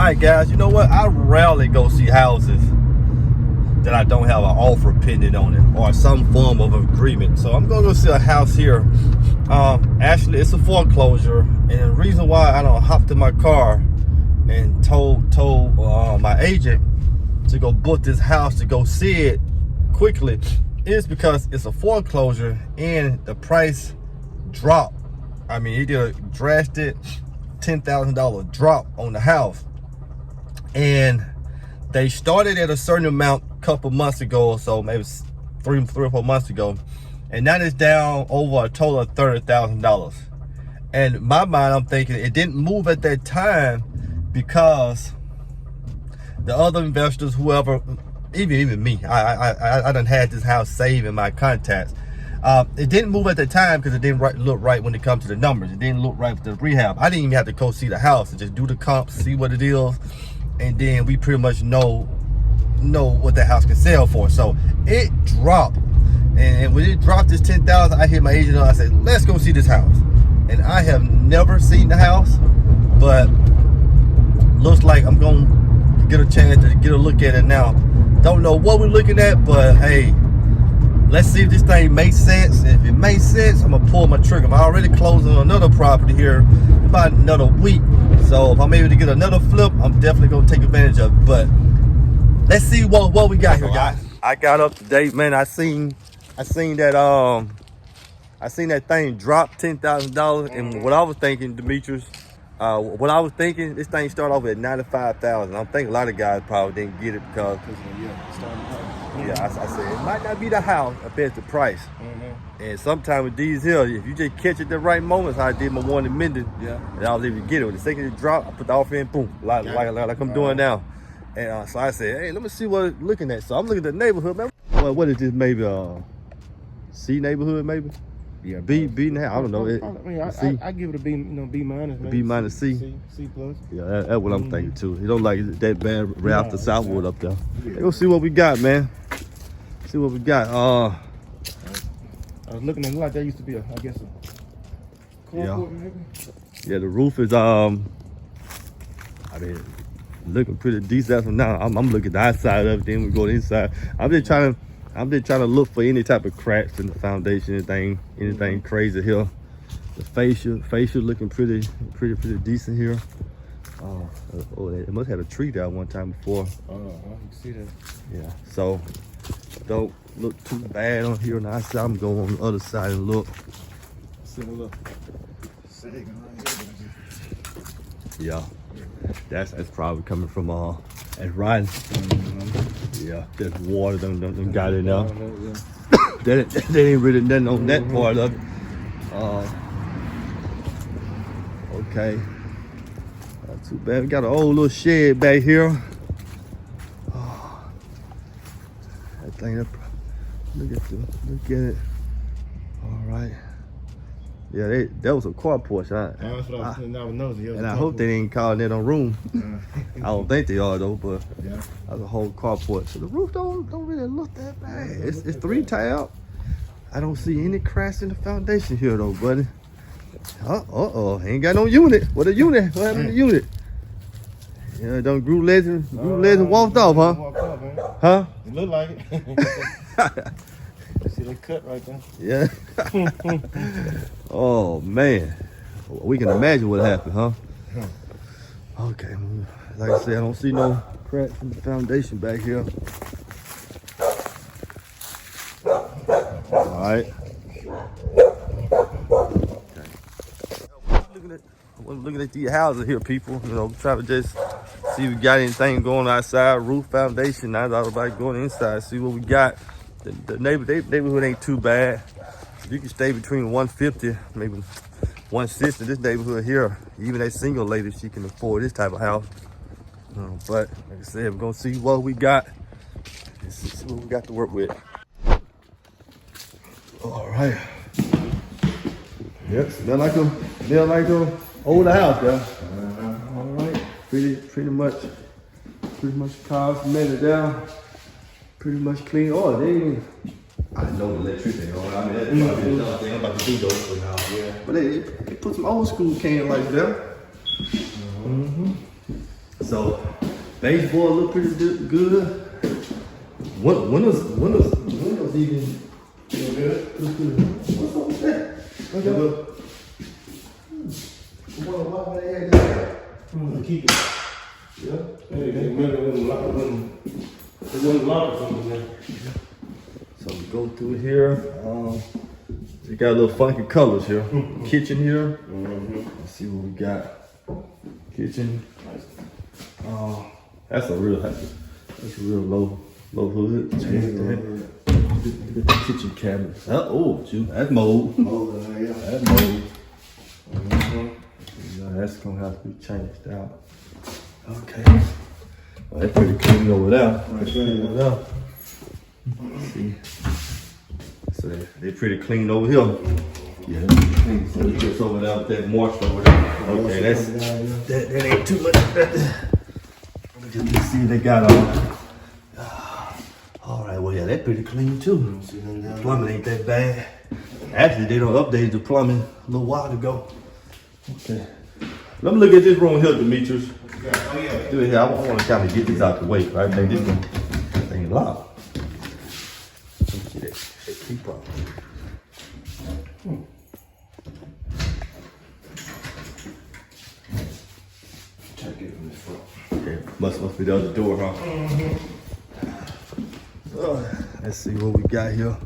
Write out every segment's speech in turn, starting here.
Alright guys, you know what? I rarely go see houses that I don't have an offer pending on it or some form of agreement. So I'm gonna go see a house here. Actually it's a foreclosure, and the reason why I don't hopped in my car and told my agent to go book this house to go see it quickly is because it's a foreclosure and the price dropped. I mean, he did a drastic $10,000 drop on the house, and they started at a certain amount a couple months ago, so maybe three or 4 months ago, and now it's down over a total of $30,000. And in my mind, I'm thinking it didn't move at that time because the other investors, whoever, even me, I done had this house saved in my contacts. It didn't move at the time because it didn't look right when it comes to the numbers. It didn't look right with the rehab. I didn't even have to go see the house and just do the comps, see what it is, and then we pretty much know what the house can sell for. So it dropped, and when it dropped this $10,000, I hit my agent up. I said, let's go see this house. And I have never seen the house, but looks like I'm gonna get a chance to get a look at it now. Don't know what we're looking at, but hey, let's see if this thing makes sense. If it makes sense, I'm gonna pull my trigger. I'm already closing on another property here about another week. So if I'm able to get another flip, I'm definitely gonna take advantage of it. But let's see what we got here, guys. I got up to date, man. I seen that thing drop $10,000, and what I was thinking, Demetrius, this thing started off at $95,000. I'm thinking a lot of guys probably didn't get it because I said it might not be the house, I bet it's the price. And sometimes with these here, if you just catch it at the right moments, how I did my one in Minden, and I was able to get it. When the second it dropped, I put the offer in, boom, like I'm doing now. And so I said, hey, let me see what it's looking at. So I'm looking at the neighborhood, man. Well, what is this, maybe C neighborhood, maybe? Yeah, B now. I don't know. I give it a B, B minus. B minus C. C plus. Yeah, that's what I'm thinking too. You don't like it that bad right after Southwood up there. Yeah. Let's go see what we got, man. See what we got. I was looking at it like that used to be a carport, maybe. Yeah, the roof is I mean, looking pretty decent as of now. I'm looking at the outside of it, then we go inside. I'm just trying to look for any type of cracks in the foundation, anything crazy here. The facial looking pretty decent here. It must have had a tree there one time before. I can see that. Yeah, so don't look too bad on here on the outside. I'm going on the other side and look. See a little sagging right here. Yeah, that's probably coming from that's riding. Yeah, there's water them got it now. They ain't really nothing on that part of it. Okay, not too bad. We got an old little shed back here. That thing up. Look at it. All right. Yeah, that was a carport. That's what I was nosy. And I hope they ain't calling it a room. I don't think they are though, but that's a whole carport. So the roof don't really look that bad. It's 3 tile. I don't see any cracks in the foundation here though, buddy. Ain't got no unit. What a unit? What happened to the unit? Yeah, done grew legs and walked off, huh? Huh? It looked like it. See that cut right there? Yeah. Oh man, we can imagine what happened, huh? Okay, like I said, I don't see no cracks in the foundation back here. All right. Okay. I'm looking at these houses here, people. Trying to just see if we got anything going outside, roof, foundation. Not all about going inside. See what we got. The neighborhood ain't too bad. You can stay between 150, maybe 160. This neighborhood here, even that single lady, she can afford this type of house. But like I said, we're gonna see what we got. See what we got to work with. All right. Yep, smell like a older house, there. All right, pretty much cosmetic there. Pretty much clean. Oh, I know the electricity on. I mean, that's probably another thing I'm about to do though for now. Yeah. But they put some old school can lights there. So baseboard look pretty good. Windows even Feel good? look good. What's up with that? Okay. Why they had that? Keep it. Yeah. It wasn't locked or something there. So we go through here. We got a little funky colors here. Kitchen here. Let's see what we got. Kitchen. That's a real low hood. Change that. Look at the kitchen cabinet. That's mold. That's mold. That's gonna have to be changed out. Okay. Well, that's pretty clean over there. Let's see. So they're pretty clean over here. Yeah. So we just over there with that moisture over there. Okay, that ain't too much. Just see they got all right, well yeah, that's pretty clean too. The plumbing ain't that bad. Actually, they done updated the plumbing a little while ago. Okay. Let me look at this room here, Demetrius. Do it here. I want to kind of get this out the way, right? I think this thing is locked. Keep up. Try to get it from this front. Okay, must be the other door, huh? Let's see what we got here.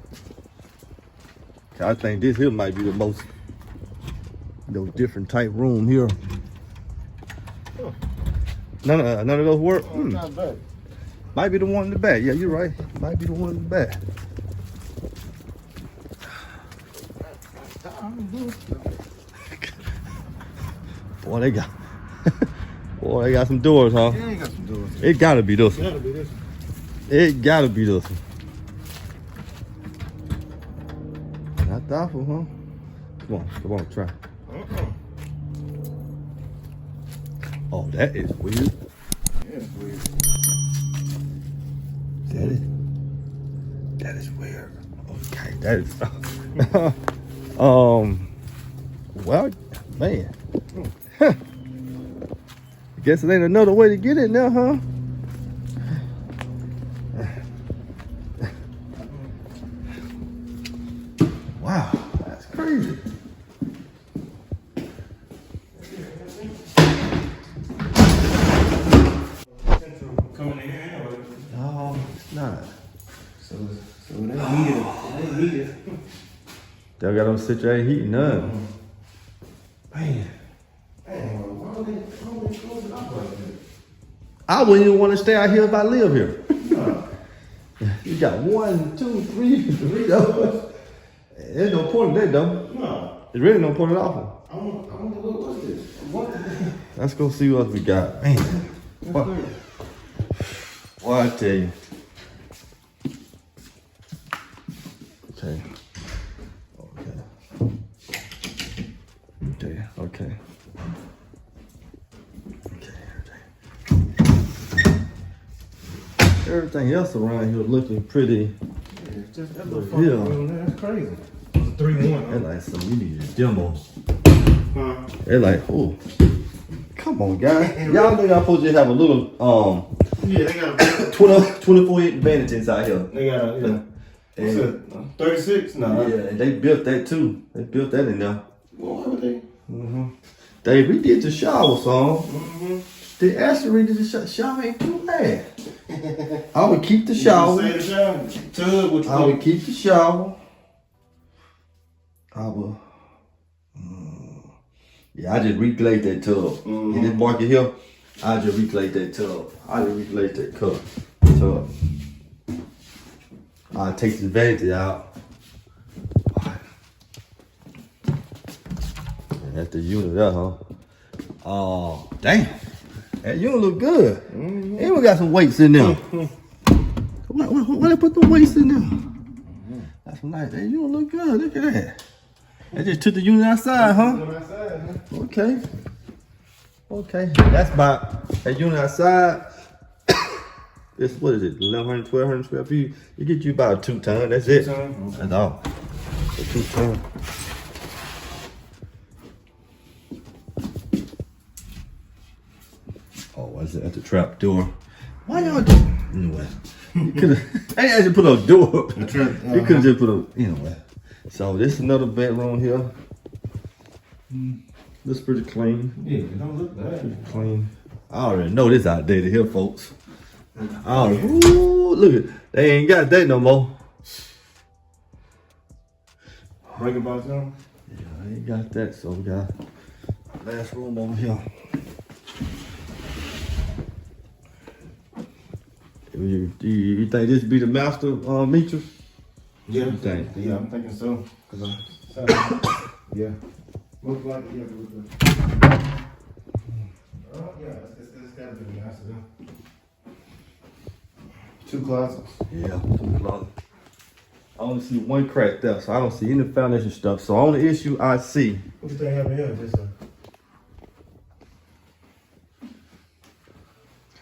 I think this here might be the most different type room here. None of those work. Not bad. Might be the one in the back. Yeah, you're right. Might be the one in the back. Boy, they got some doors, huh? Yeah, you got some doors. It gotta be this one. Gotta be this one. It gotta be this one. Not doubtful, huh? Come on, try. Oh, that is weird. Yeah, it's weird. That is weird. Okay, that is. Well, man. Guess it ain't another way to get in there, huh? Wow, that's crazy. Coming in here anyway. No, it's not. So it ain't needed. It ain't needed. They got them situated heating none. Man. Why would they close it up like that? I wouldn't even want to stay out here if I live here. No. You got 1, 2, 3 doors. There's no point in that though. No. There's really no point at all. I wonder what's this? What? Let's go see what we got. Man. What? Well, I tell you. Okay. Everything else around here looking pretty. Just that little fucking room there, that's crazy. It's a 3-1. They're like, so we need a demo. Huh? They're like, oh, come on, guys. Y'all know y'all supposed to have a little Yeah, they got a 24-inch vantage inside here. They got a, what's it, 36? No. Yeah, and they built that too. They built that in there. Well, why would they? They redid the shower song. They actually redid the shower. Ain't too bad. I would keep the shower. You say the shower? Tub, what you I would keep the shower. I would. Yeah, I just reclay that tub. In this market here, I just reclay that tub. I just reclay that tub. I take the vanity out. That's the unit there, huh? Oh, damn. That unit look good. And we got some weights in there. Why they put the weights in there? That's nice. That unit look good. Look at that. They just took the unit outside, huh? Okay. Okay. That's about that unit outside. This, what is it? 1,100, 1,200 square feet. It get you about 2 tons. That's it. That's all. 2 tons. Oh, well, was at the trap door. Why y'all do? Anyway, you could have. I had to put a door. You could have just put a. Anyway, so this is another bedroom here. Looks pretty clean. Yeah, it don't look bad. Pretty clean. I already know this outdated here, folks. Ooh, look at they ain't got that no more. Break about down. Yeah, I ain't got that, so we got last room over here. You think this be the master, Mitchell? Yeah, You think? Yeah, I'm thinking so. Yeah. Most likely, yeah. Yeah, it's gotta be the master. Two closets. Yeah, 2 closets. I only see one crack there, so I don't see any foundation stuff. So only issue I see. What you think happened here? Just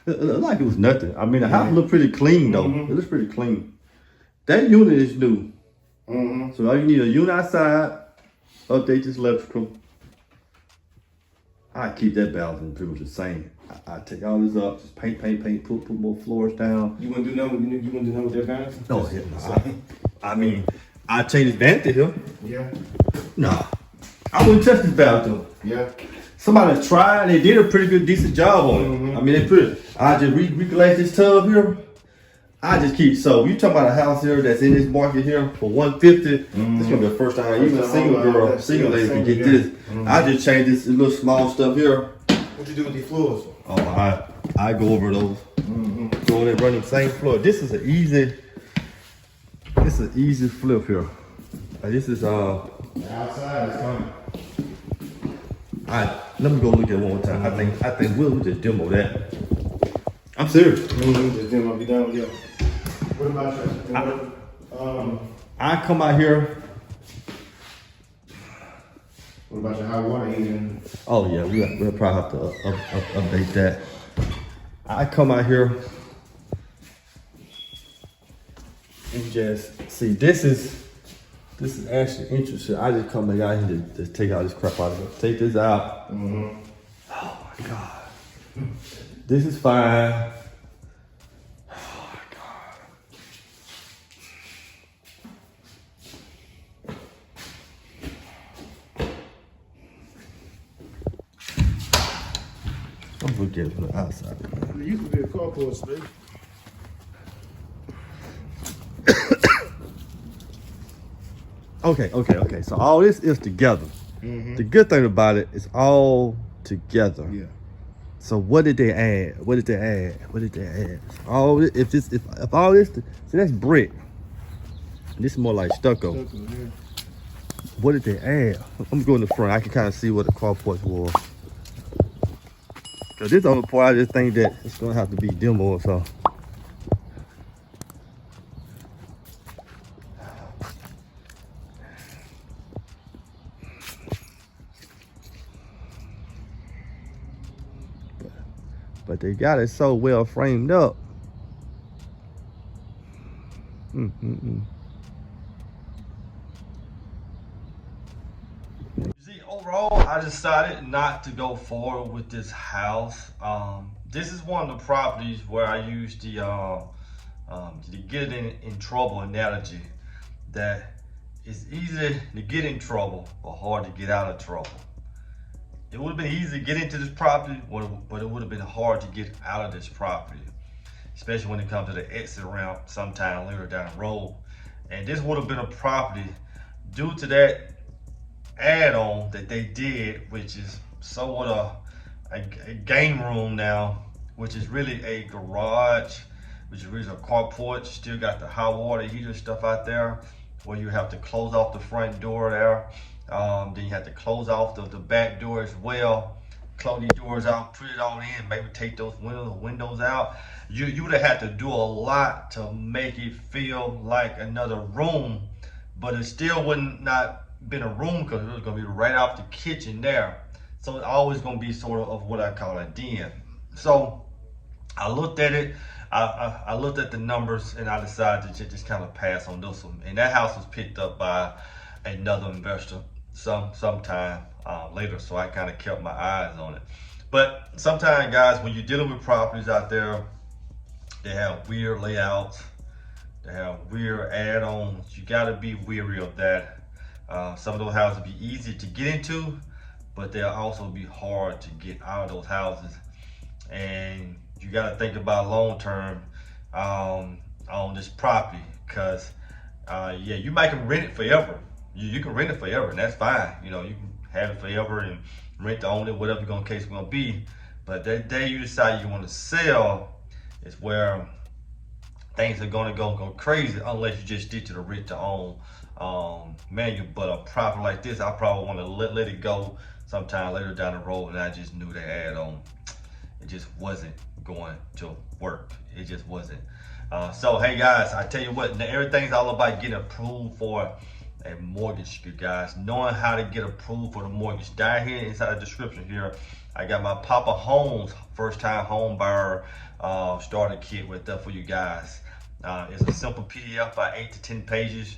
It looked like it was nothing. I mean, the house looked pretty clean though. It looks pretty clean. That unit is new. So all you need a unit outside, update this electrical. I keep that bathroom pretty much the same. I take all this up, just paint, put more floors down. you want to do nothing? You want to do nothing with that vanity? No, I mean, I changed this vanity here. Yeah. Nah, I wouldn't touch this bathroom. Yeah. Somebody tried, they did a pretty good, decent job on it. I mean, they put it. I just reclaim this tub here. I just keep, so you talking about a house here that's in this market here for $150. This gonna be the first time even a single lady can get this. I just changed this little small stuff here. What you do with these floors? Oh, I go over those. Go in and run the same floor. This is an easy flip here. This is The outside is coming. let me go look at it one more time. I think we'll just demo that. I'm serious. Just demo, be done with you. What about you? I come out here. What about your hot water heating? Oh yeah, we'll probably have to update that. I come out here and just see this is actually interesting. I just come back out here to just take all this crap out of it. Take this out. Oh my God. This is fine. Oh my God. I'm looking at it from the outside. It used to be a carport space. Okay. So all this is together. The good thing about it is all together. Yeah. So what did they add? All this, if all this, see that's brick. This is more like stucco. Yeah. What did they add? I'm going to the front. I can kind of see what the carport was. Cause this is the only part I just think that it's gonna have to be demo. So. But they got it so well framed up. You see, overall, I decided not to go forward with this house. This is one of the properties where I use the get in trouble analogy. That it's easy to get in trouble, but hard to get out of trouble. It would have been easy to get into this property, but it would have been hard to get out of this property, especially when it comes to the exit ramp sometime later down the road. And this would have been a property due to that add-on that they did, which is somewhat a game room now, which is really a garage, which is really a carport. Still got the hot water heater stuff out there, where you have to close off the front door there. Then you have to close off the back door as well. Close these doors out, put it on in, maybe take those windows out. You would have had to do a lot to make it feel like another room, but it still would not been a room because it was gonna be right off the kitchen there. So it's always gonna be sort of what I call a den. So I looked at it, I looked at the numbers, and I decided to just kind of pass on this one. And that house was picked up by another investor sometime later, so I kind of kept my eyes on it. But sometimes, guys, when you're dealing with properties out there, they have weird layouts, they have weird add-ons. You got to be wary of that. Some of those houses will be easy to get into, but they'll also be hard to get out of those houses. And you got to think about long-term on this property, because yeah, you might can rent it forever. You can rent it forever, and that's fine. You know, you can have it forever and rent to own it, whatever the case is gonna be. But that day you decide you want to sell is where things are gonna go crazy, unless you just stick to the rent to own manual. But a property like this, I probably want to let it go sometime later down the road. And I just knew that add-on, it just wasn't going to work. It just wasn't. So hey guys, I tell you what, everything's all about getting approved for a mortgage, you guys. Knowing how to get approved for the mortgage. Down here inside the description here, I got my Poppa Homes first time home buyer starter kit with that for you guys. It's a simple PDF by 8 to 10 pages.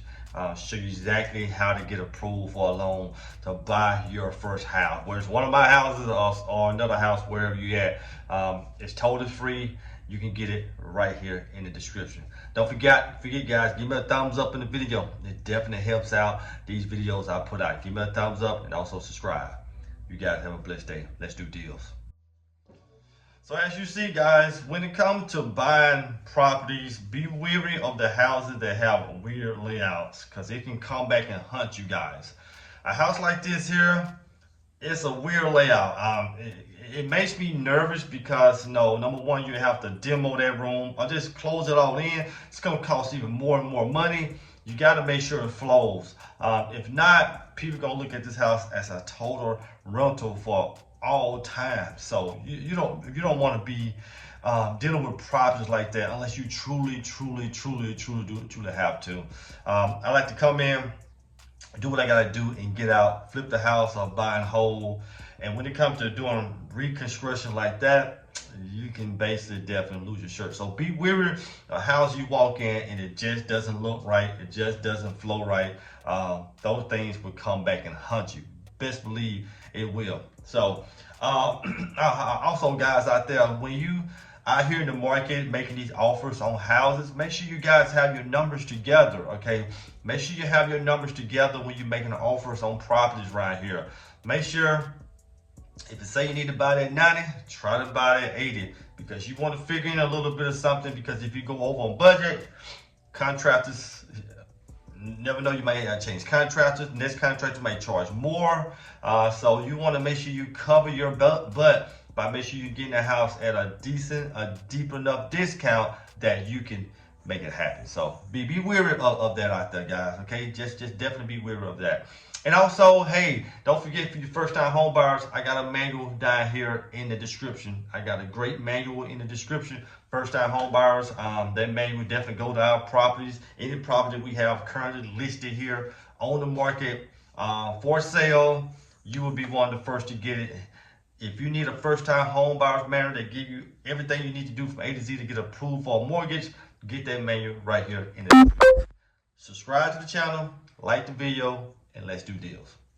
Show you exactly how to get approved for a loan to buy your first house. Whether it's one of my houses or another house, wherever you at, it's totally free. You can get it right here in the description. Don't forget guys, give me a thumbs up in the video. It definitely helps out these videos I put out. Give me a thumbs up and also subscribe. You guys have a blessed day. Let's do deals. So as you see, guys, when it comes to buying properties, be wary of the houses that have weird layouts, because it can come back and hunt you guys. A house like this here, it's a weird layout. It makes me nervous because, number one, you have to demo that room or just close it all in. It's going to cost even more and more money. You got to make sure it flows. If not, people are going to look at this house as a total rental for all time. So you don't want to be dealing with properties like that unless you truly have to. I like to come in, do what I gotta do, and get out, flip the house or buy and hold. And when it comes to doing reconstruction like that, you can basically definitely lose your shirt. So be wary of house you walk in and it just doesn't look right, it just doesn't flow right. Those things will come back and hunt you. Best believe it will. So also, guys out there, when you out here in the market making these offers on houses, make sure you guys have your numbers together, okay? Make sure you have your numbers together when you're making offers on properties right here. Make sure, if you say you need to buy that 90, try to buy that 80, because you want to figure in a little bit of something, because if you go over on budget, contractors never know, you might change contractors. Next contractor may charge more. So you want to make sure you cover your butt by making sure you're getting a house at a deep enough discount that you can make it happen. So be wary of that out there, guys. Okay, just definitely be wary of that. And also, hey, don't forget, for your first time home buyers, I got a manual down here in the description. I got a great manual in the description. First time home buyers, that manual definitely go to our properties. Any property we have currently listed here on the market for sale, you will be one of the first to get it. If you need a first time home buyers manual that give you everything you need to do from A to Z to get approved for a mortgage, get that manual right here in the description. Subscribe to the channel, like the video, and let's do deals.